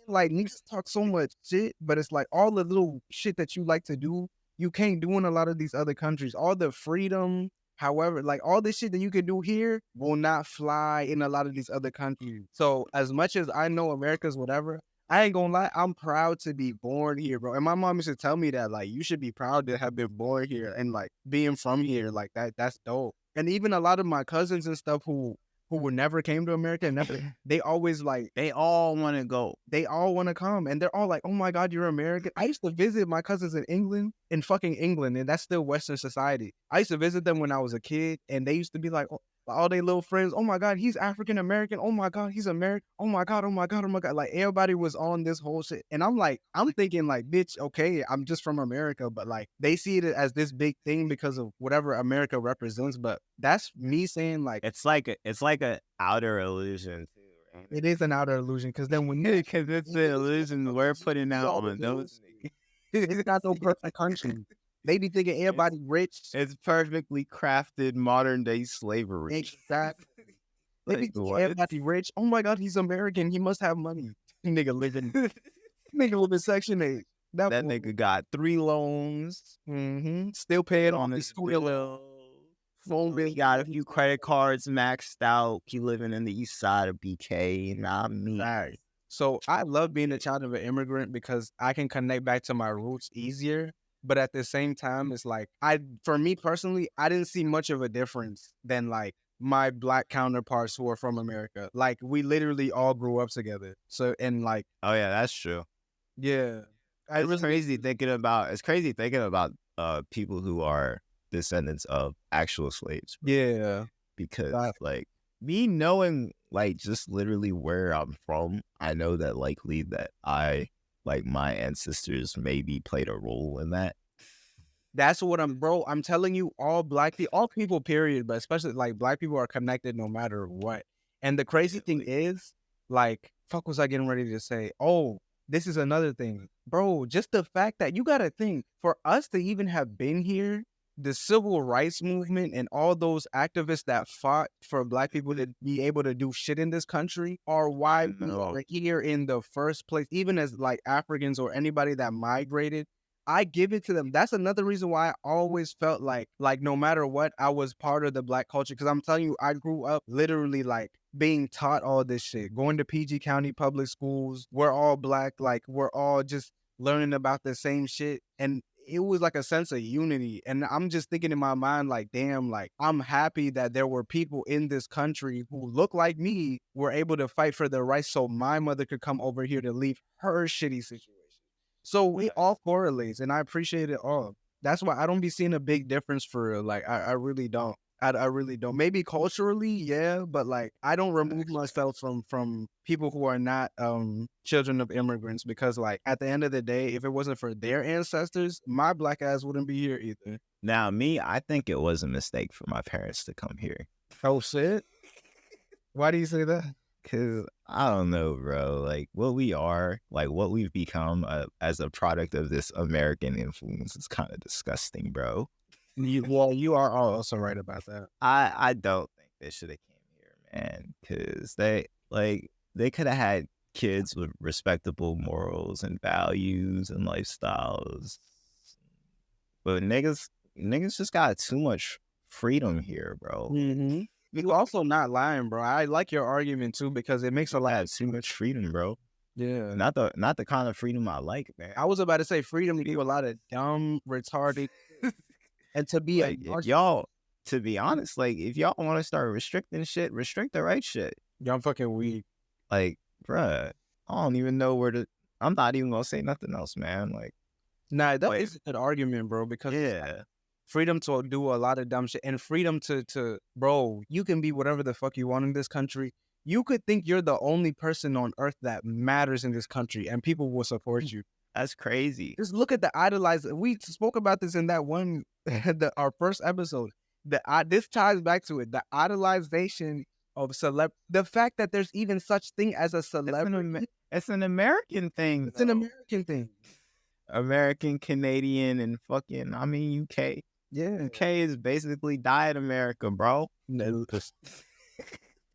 Like, niggas talk so much shit, but it's like all the little shit that you like to do, you can't do in a lot of these other countries. All the freedom, however, like all this shit that you can do here will not fly in a lot of these other countries. So as much as I know America's whatever, I ain't gonna lie, I'm proud to be born here, bro. And my mom used to tell me that, like, you should be proud to have been born here and like being from here, like that's dope. And even a lot of my cousins and stuff who never came to America and never, they always like, they all want to go. They all want to come. And they're all like, oh my God, you're American. I used to visit my cousins in fucking England, and that's still Western society. I used to visit them when I was a kid, and they used to be like, oh, all their little friends, oh my God, he's African American. Oh my God, he's American. Oh my God, oh my God, oh my God. Like everybody was on this whole shit. And I'm thinking like, bitch, okay, I'm just from America, but like they see it as this big thing because of whatever America represents. But that's me saying like it's like a outer illusion too, right? It is an outer illusion because then when because it's the illusion we're putting out on those. It's not no perfect country. They be thinking everybody rich. It's perfectly crafted modern day slavery. Exactly. They be Like, thinking what? everybody rich. Oh my God, he's American. He must have money. Nigga living Section 8. That nigga got 3 loans. Still paying On on his his student bill. phone bill. He got a few credit cards maxed out. He living in the east side of BK. Not me. Right. So I love being a child of an immigrant because I can connect back to my roots easier. But at the same time, it's like for me personally, I didn't see much of a difference than like my black counterparts who are from America. Like we literally all grew up together. So and like Oh yeah, that's true. yeah, It's crazy thinking about people who are descendants of actual slaves. Bro. Yeah, Because Exactly. like me knowing like just literally where I'm from, I know that likely that my ancestors maybe played a role in that. that's what I'm telling you, all people, period, but especially like black people are connected no matter what. And the crazy thing is, like, fuck was I getting ready to say? Oh, this is another thing. Bro, just the fact that you gotta think, for us to even have been here, the civil rights movement and all those activists that fought for black people to be able to do shit in this country are why we are here in the first place, even as like Africans or anybody that migrated. I give it to them. That's another reason why I always felt like no matter what, I was part of the black culture. Because I'm telling you, I grew up literally like being taught all this shit. Going to PG County public schools, we're all black. Like we're all just learning about the same shit, and it was like a sense of unity. And I'm just thinking in my mind, like, damn, like I'm happy that there were people in this country who look like me were able to fight for their rights, so my mother could come over here to leave her shitty situation. So it all correlates, and I appreciate it all. That's why I don't be seeing a big difference for real. Like I really don't. I really don't. Maybe culturally, yeah, but like I don't remove myself from people who are not children of immigrants, because like at the end of the day, if it wasn't for their ancestors, my black ass wouldn't be here either. Now, me, I think it was a mistake for my parents to come here. Oh shit! Why do you say that? Cause I don't know, bro. Like what we are, like what we've become as a product of this American influence is kind of disgusting, bro. You are also right about that. I don't think they should have came here, man. Cause they could have had kids with respectable morals and values and lifestyles, but niggas just got too much freedom here, bro. Mm-hmm. You also not lying, bro. I like your argument too, because it makes a lot of Too much freedom, bro. Yeah. Not the kind of freedom I like, man. I was about to say freedom to do a lot of dumb, retarded, and to be like, if y'all, to be honest, like if y'all want to start restricting shit, restrict the right shit. Y'all fucking weak. Like, bruh, I don't even know where to. I'm not even gonna say nothing else, man. Like, nah, that is an argument, bro. Because yeah, freedom to do a lot of dumb shit, and freedom to bro, you can be whatever the fuck you want in this country. You could think you're the only person on earth that matters in this country, and people will support you. That's crazy. Just look at the idolized. We spoke about this in that one, our first episode. This ties back to it. The idolization of the fact that there's even such thing as a celebrity. It's an American thing. It's an American thing. American, Canadian, and fucking, I mean, UK. Yeah. UK is basically Diet America, bro.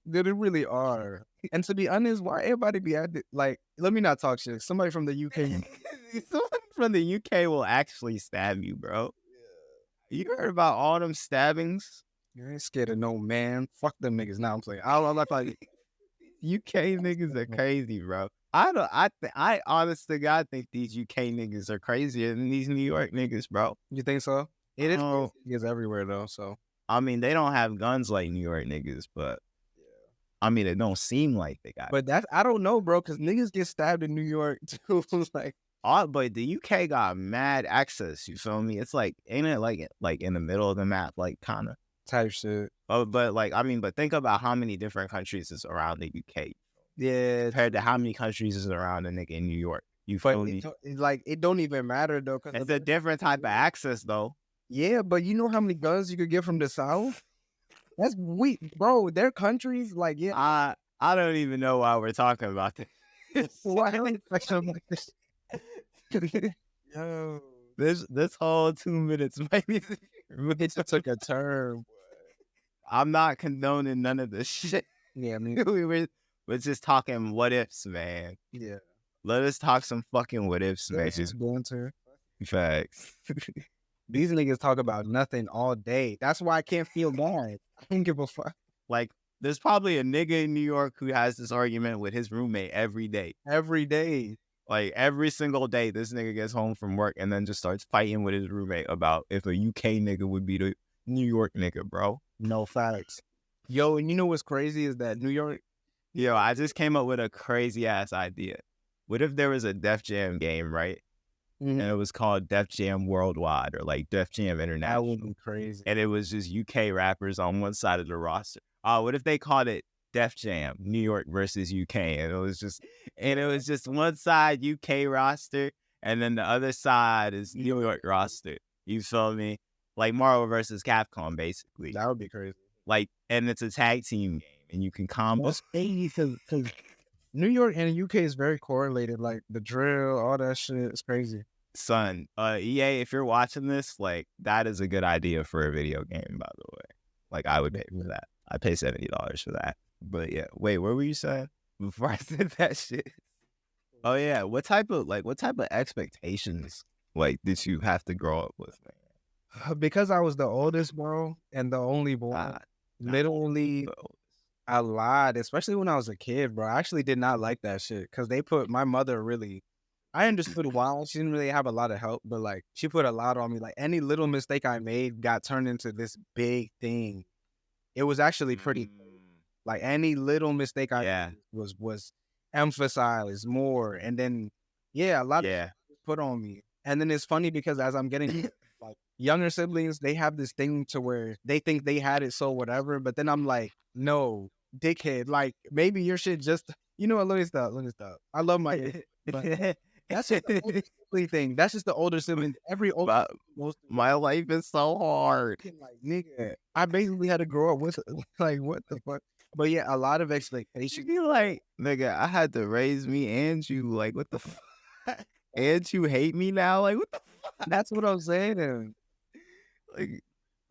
They really are. And to be honest, why everybody be at it? Like, let me not talk shit. Somebody from the UK. Someone from the UK will actually stab you, bro. You heard about all them stabbings? You ain't scared of no man. Fuck them niggas. Now I'm playing. I'm not like UK niggas are crazy, bro. I honest to God think these UK niggas are crazier than these New York niggas, bro. You think so? It is niggas everywhere though. So I mean, they don't have guns like New York niggas, but I mean, it don't seem like they got. But that's I don't know, bro, because niggas get stabbed in New York too. Like, but the UK got mad access. You feel me? It's like, ain't it like in the middle of the map, like kind of type shit. Oh, but like I mean, but think about how many different countries is around the UK. Yeah, compared to how many countries is around a nigga in New York. You feel me? It don't even matter though, cause it's a different type of access though. Yeah, but you know how many guns you could get from the South? That's weak, bro. Their countries, like, yeah. I don't even know why we're talking about this. Why like this? Yo, This whole 2 minutes might be. it just took a turn. I'm not condoning none of this shit. Yeah, I mean, we're just talking what ifs, man. yeah. Let us talk some fucking what ifs, man. This is going to. Facts. These niggas talk about nothing all day. That's why I can't feel bad. I don't give a fuck. Like, there's probably a nigga in New York who has this argument with his roommate every day. Every day. Like, every single day, this nigga gets home from work and then just starts fighting with his roommate about if a UK nigga would be the New York nigga, bro. No facts. Yo, and you know what's crazy is that New York. Yo, I just came up with a crazy ass idea. What if there was a Def Jam game, right? Mhm. And it was called Def Jam Worldwide or like Def Jam That International. would be crazy. And it was just UK rappers on one side of the roster. What if they called it Def Jam New York versus UK? And it was just one side UK roster, and then the other side is New York roster. You feel me? Like Marvel versus Capcom, basically. That would be crazy. Like, and it's a tag team game, and you can combo. That's crazy because New York and UK is very correlated. Like the drill, all that shit is crazy. Son, EA, if you're watching this, like, that is a good idea for a video game, by the way. Like, I would pay for that. I'd pay $70 for that. But yeah, wait, what were you saying before I said that shit? Oh yeah, what type of expectations like did you have to grow up with, man? Because I was the oldest, bro, and the only boy, literally a lot, especially when I was a kid, bro. I actually did not like that shit because they put my mother really. I understood why she didn't really have a lot of help, but like she put a lot on me. Like any little mistake I made got turned into this big thing. It was actually pretty. Like any little mistake I made was emphasized more, and then a lot of shit was put on me. And then it's funny because as I'm getting like younger siblings, they have this thing to where they think they had it, so whatever. But then I'm like, no, dickhead. Like maybe your shit just let me stop. I love my kid, but that's just the older sibling thing. That's just the older sibling. Every older my life is so hard. Like nigga, I basically had to grow up with it. Like what the fuck. But yeah, a lot of expectations. You like, nigga, I had to raise me and you. Like, what the fuck? And you hate me now? Like, what the fuck? That's what I'm saying.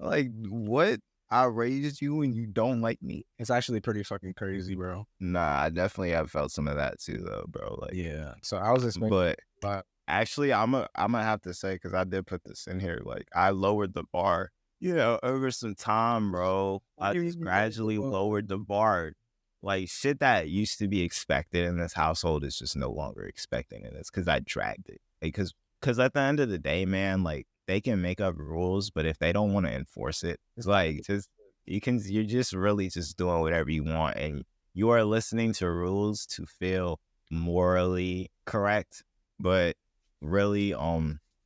Like what? I raised you and you don't like me? It's actually pretty fucking crazy, bro. Nah, I definitely have felt some of that too, though, bro. Like, yeah. So I was expecting, but actually, I'm gonna have to say, because I did put this in here. Like, I lowered the bar. Over some time, bro, I just gradually lowered the bar. Like, shit that used to be expected in this household is just no longer expected, and it's because I dragged it. Because at the end of the day, man, like, they can make up rules, but if they don't want to enforce it, it's like you're just really just doing whatever you want, and you are listening to rules to feel morally correct, but really,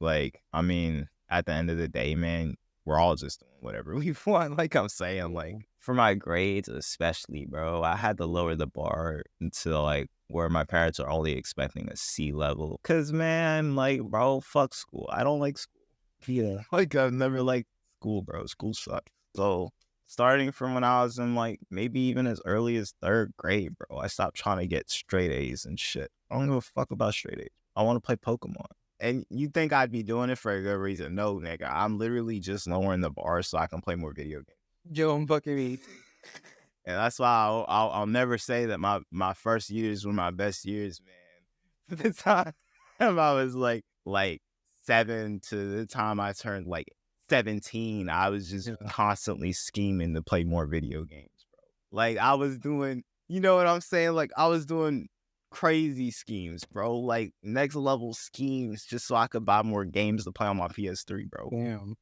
like, I mean, at the end of the day, man, we're all just doing whatever we want. Like I'm saying, like for my grades especially, bro, I had to lower the bar until like where my parents are only expecting a C level. Cause man, like, bro, fuck school. I don't like school. Yeah. Like I've never liked school, bro. School sucks. So starting from when I was in like maybe even as early as 3rd grade, bro, I stopped trying to get straight A's and shit. I don't give a fuck about straight A's. I want to play Pokemon. And you think I'd be doing it for a good reason? No, nigga. I'm literally just lowering the bar so I can play more video games. Yo, I'm fucking me. And that's why I'll never say that my first years were my best years, man. For the time I was like 7 to the time I turned like 17, I was just constantly scheming to play more video games, bro. Like I was doing, you know what I'm saying? Like I was doing crazy schemes, bro. Like next level schemes just so I could buy more games to play on my PS3, bro. Damn.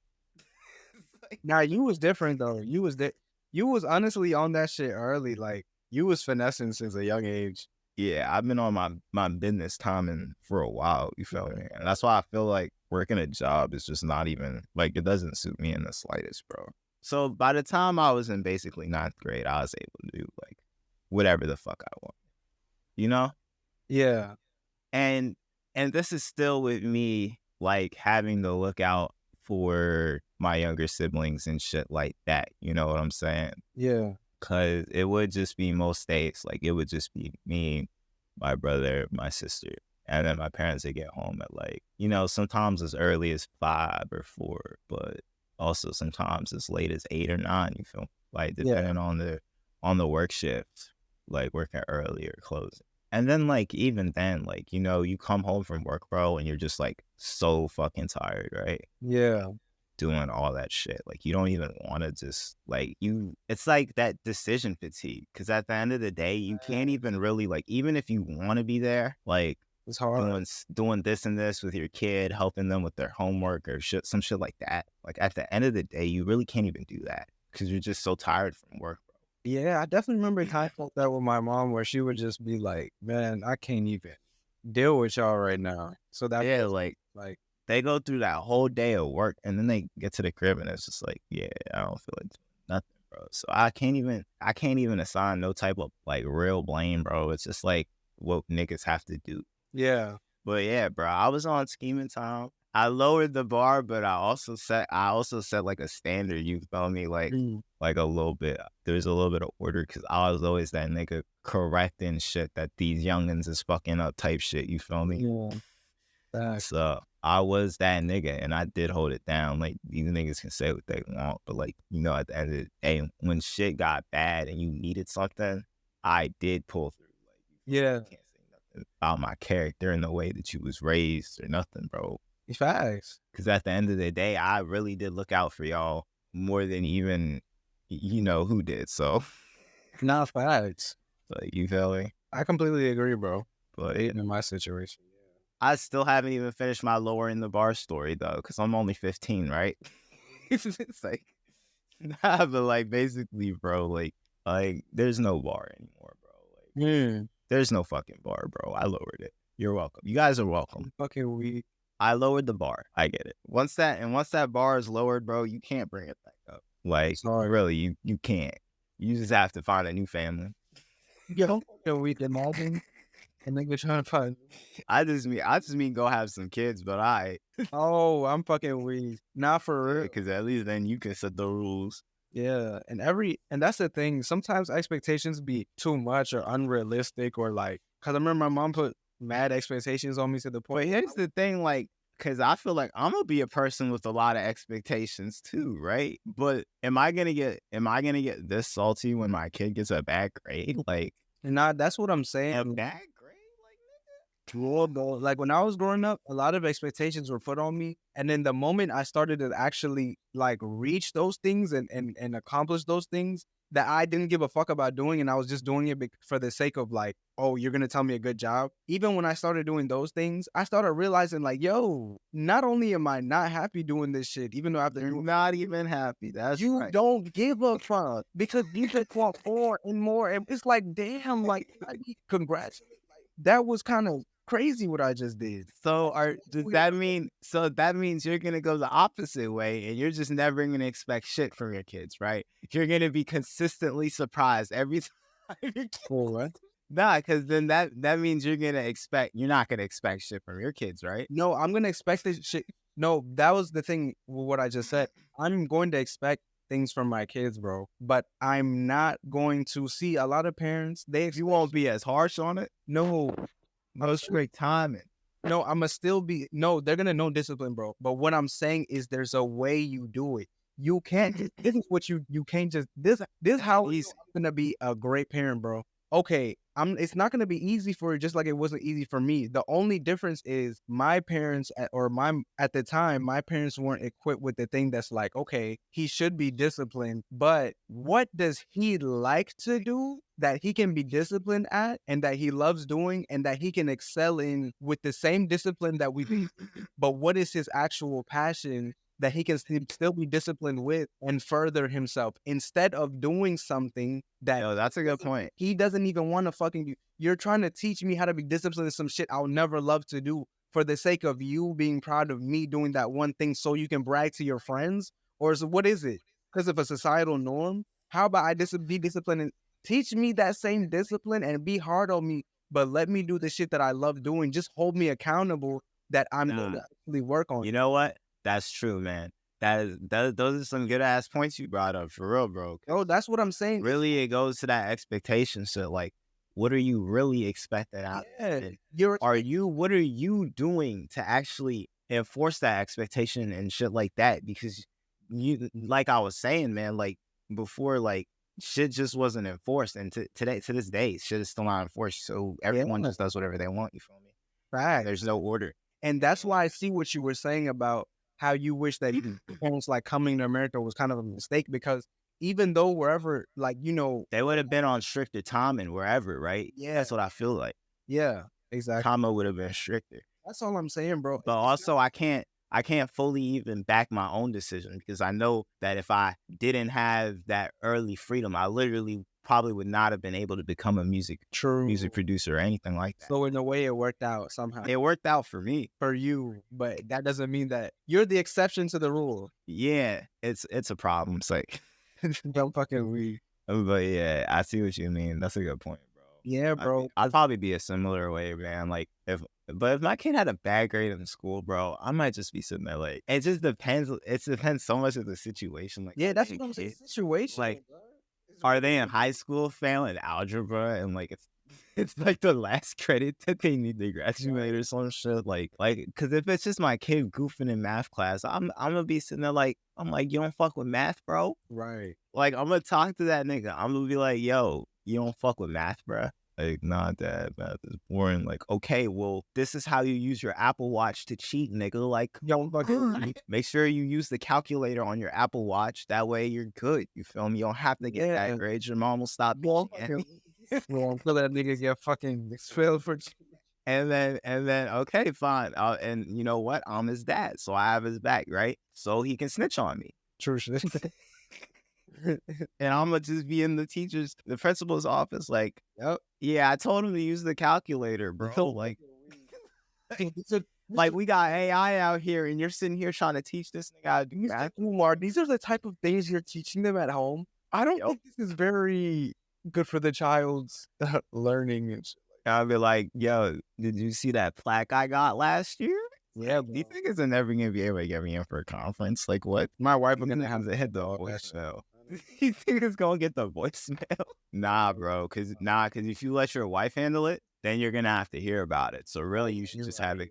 Now you was different though. You was honestly on that shit early. Like you was finessing since a young age. Yeah, I've been on my business timing for a while. You feel me? And that's why I feel like working a job is just not even like it doesn't suit me in the slightest, bro. So by the time I was in basically 9th grade, I was able to do like whatever the fuck I want. You know? Yeah. And this is still with me like having to look out for my younger siblings and shit like that. You know what I'm saying? Yeah. Because it would just be most days, like it would just be me, my brother, my sister, And then my parents, would get home at like, sometimes as early as 5 or 4, but also sometimes as late as 8 or 9, you feel? Like depending on the work shift, like working early or closing. And then like even then, like, you come home from work, bro, and you're just like so fucking tired, right? Yeah. Doing all that shit. Like you don't even want to just like it's like that decision fatigue. Cause at the end of the day, you can't even really like, even if you want to be there, like It's hard. doing this and this with your kid, helping them with their homework or some shit like that. Like at the end of the day, you really can't even do that because you're just so tired from work, bro. Yeah, I definitely remember times like that with my mom where she would just be like, man, I can't even deal with y'all right now. So that Yeah, like they go through that whole day of work and then they get to the crib and it's just like, yeah, I don't feel like doing nothing, bro. So I can't even assign no type of like real blame, bro. It's just like what niggas have to do. yeah. But yeah, bro, I was on scheming time. I lowered the bar, but I also set like a standard. You feel me? Like a little bit. There's a little bit of order because I was always that nigga correcting shit that these youngins is fucking up type shit. You feel me? Yeah. So I was that nigga, and I did hold it down. Like these niggas can say what they want, but like at the end of the day, when shit got bad and you needed something, I did pull through. Like Yeah. you can't say nothing about my character and the way that you was raised or nothing, bro. Facts. Because at the end of the day, I really did look out for y'all more than even who did. So, Not facts. like, you feel me? I completely agree, bro. But in my situation, I still haven't even finished my lowering the bar story though, because I'm only 15, right? It's like, nah, but like basically, bro, like there's no bar anymore, bro. Like, there's no fucking bar, bro. I lowered it. You're welcome. You guys are welcome. Fucking weak. I lowered the bar. I get it. Once that bar is lowered, bro, you can't bring it back up. Like, really, you can't. You just have to find a new family. Yo, we can imagine. And nigga trying to find. I just mean go have some kids, but Oh, I'm fucking weak. Not for real. Because at least then you can set the rules. Yeah, and that's the thing. Sometimes expectations be too much or unrealistic, or like, cause I remember my mom put mad expectations on me to the point. But here's the thing, like, cause I feel like I'm gonna be a person with a lot of expectations too, right? But am I gonna get this salty when my kid gets a bad grade? Like, that's what I'm saying. A bad grade, like when I was growing up, a lot of expectations were put on me, and then the moment I started to actually like reach those things and accomplish those things that I didn't give a fuck about doing, and I was just doing it for the sake of like, oh, you're gonna tell me a good job. Even when I started doing those things, I started realizing like, yo, not only am I not happy doing this shit, even though you're not even happy. That's you right. don't give a fuck because you just want more and more, and it's like, damn, like, congrats. That was kind of crazy what I just did. So that means you're gonna go the opposite way and you're just never gonna expect shit from your kids, right? You're gonna be consistently surprised every time. What? Nah, because then that means you're not gonna expect shit from your kids, right? No, I'm gonna expect this shit. No, that was the thing with what I just said. I'm going to expect things from my kids, bro. But I'm not going to see a lot of parents. You won't be as harsh on it. No. No straight timing. No, I'ma still be. No, they're gonna know discipline, bro. But what I'm saying is, there's a way you do it. You can't. This is what you can't just. This how I'm gonna be a great parent, bro. Okay, it's not gonna be easy for you, just like it wasn't easy for me. The only difference is my parents at the time, my parents weren't equipped with the thing that's like, okay, he should be disciplined, but what does he like to do that he can be disciplined at and that he loves doing and that he can excel in with the same discipline that we do? But what is his actual passion that he can still be disciplined with and further himself instead of doing something that that's a good point. He doesn't even want to fucking do. You're trying to teach me how to be disciplined in some shit I'll never love to do for the sake of you being proud of me doing that one thing so you can brag to your friends? Or what is it? Because of a societal norm? How about I be disciplined and teach me that same discipline and be hard on me, but let me do the shit that I love doing. Just hold me accountable that I'm going to actually work on. You know what? That's true, man. Those are some good ass points you brought up, for real, bro. Oh, that's what I'm saying. Really, it goes to that expectation shit. Like, what are you really expecting out of it? What are you doing to actually enforce that expectation and shit like that? Because you, like I was saying, man, like before, like shit just wasn't enforced, and to this day, shit is still not enforced. So everyone just does whatever they want. You feel me? Right. There's no order. And that's why I see what you were saying about how you wish that parents like coming to America was kind of a mistake, because even though wherever, like, you know, They would have been on stricter time and wherever, right? Yeah. That's what I feel like. yeah, exactly. Comma would have been stricter. That's all I'm saying, bro. But also, I can't fully even back my own decision, because I know that if I didn't have that early freedom, I literally probably would not have been able to become a music producer or anything like that. So in a way, it worked out somehow It worked out for me. for you, but that doesn't mean that you're the exception to the rule. Yeah, it's a problem. It's like, Don't fucking we. but yeah, I see what you mean. That's a good point, bro. Yeah, bro. I'd probably be a similar way, man. Like if my kid had a bad grade in school, bro, I might just be sitting there like, it just depends. It depends so much of the situation. Like, Yeah, that's what I'm saying. Situation. Like, are they in high school failing algebra and like it's like the last credit that they need to graduate or some shit? Like, because if it's just my kid goofing in math class, I'm gonna be sitting there like, I'm like, you don't fuck with math, bro. Right. Like, I'm gonna talk to that nigga. I'm gonna be like, yo, you don't fuck with math, bro. Like, nah, dad, math is boring. Like, okay, well, this is how you use your Apple Watch to cheat, nigga. Like, Yo, fucking make sure you use the calculator on your Apple Watch. That way you're good. You feel me? You don't have to get that grade. Your mom will stop being well, feel that nigga get fucking expelled for. And then, okay, fine. And you know what? I'm his dad, so I have his back, right? So he can snitch on me. True shit. And I'm gonna just be in the principal's office, like, Yep. yeah, I told him to use the calculator, bro. Like, like we got AI out here, and you're sitting here trying to teach this nigga how to do math. Umar, these are the type of things you're teaching them at home. I don't think this is very good for the child's learning and shit. I'll be like, yo, did you see that plaque I got last year? Yeah, Do you think it's never gonna be able to get me in for a conference? Like, what? my wife is gonna have to hit the voicemail. You think it's gonna get the voicemail? Nah, bro. Cause if you let your wife handle it, then you're gonna have to hear about it. So really, you should just have it.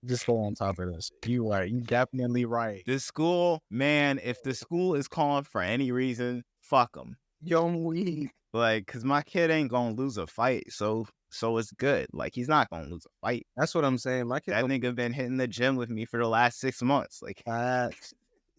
Just go on top of this. You right. You definitely right. This school, man. If the school is calling for any reason, fuck them. Yo, we. Like, cause my kid ain't gonna lose a fight. So it's good. Like, he's not gonna lose a fight. That's what I'm saying. My kid, that nigga been hitting the gym with me for the last 6 months. Like,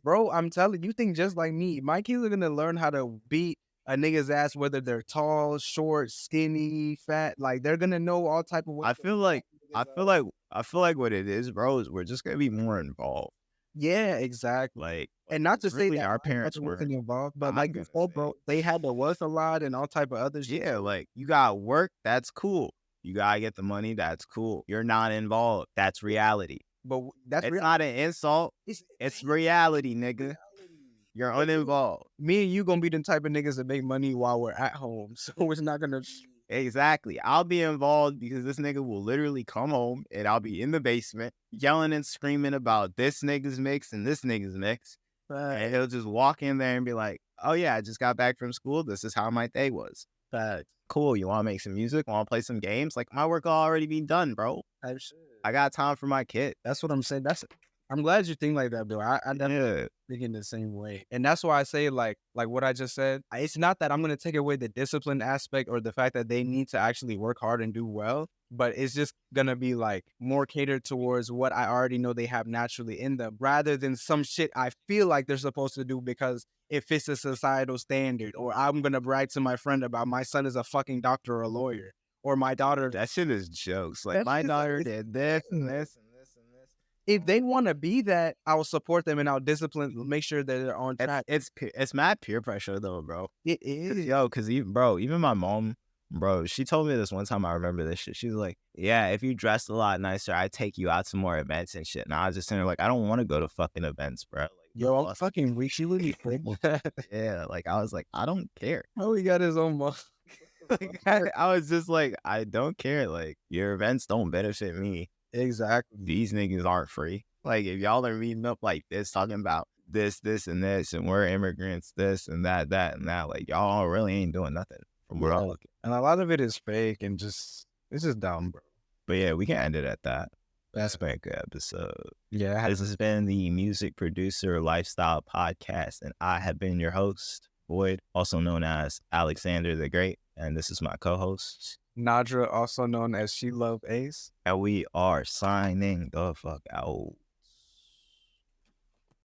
bro, I'm telling you, think just like me. My kids are gonna learn how to beat a nigga's ass, whether they're tall, short, skinny, fat. Like, they're gonna know all type of ways. I feel like what it is, bro, is we're just gonna be more involved. Yeah, exactly. Like, and not to really say that our parents were involved, but I'm like gonna before, say- bro, they had to work a lot and all type of other shit. yeah, like, you got work, that's cool. You gotta get the money, that's cool. You're not involved, that's reality. But that's It's not an insult. It's reality, nigga. You're uninvolved. Me and you gonna be the type of niggas that make money while we're at home, so it's not gonna. Exactly. I'll be involved because this nigga will literally come home and I'll be in the basement yelling and screaming about this nigga's mix and this nigga's mix. And he'll just walk in there and be like, oh yeah, I just got back from school. This is how my day was. Cool. You want to make some music? Want to play some games? Like, my work will already be done, bro. I got time for my kid. That's what I'm saying. I'm glad you think like that, Bill. I definitely think in the same way. And that's why I say, like what I just said, it's not that I'm going to take away the discipline aspect or the fact that they need to actually work hard and do well, but it's just going to be like more catered towards what I already know they have naturally in them, rather than some shit I feel like they're supposed to do because it fits a societal standard, or I'm going to brag to my friend about my son is a fucking doctor or a lawyer, or my daughter. That shit is jokes. Like, my daughter did this and this. If they want to be that, I will support them and I'll discipline, make sure that they're on track. It's mad peer pressure though, bro. It is. Yo, because even my mom, bro, she told me this one time. I remember this shit. She was like, yeah, if you dressed a lot nicer, I'd take you out to more events and shit. And I was just sitting there like, I don't want to go to fucking events, bro. Like, yo, I'm fucking weak. She really yeah, like, I was like, I don't care. Oh, he got his own mom. Like, I was just like, I don't care. Like, your events don't benefit me. Exactly. These niggas aren't free. Like, if y'all are meeting up like this, talking about this, and this, and we're immigrants, this and that, and that, like, y'all really ain't doing nothing. from where I'm Yeah. looking. And a lot of it is fake and just it's just dumb, bro. But yeah, we can end it at that. That's been a good episode. Yeah. This has been the Music Producer Lifestyle Podcast, and I have been your host, Void, also known as Alexander the Great, and this is my co-host, Nadra, also known as She Love Ace. and we are signing the fuck out.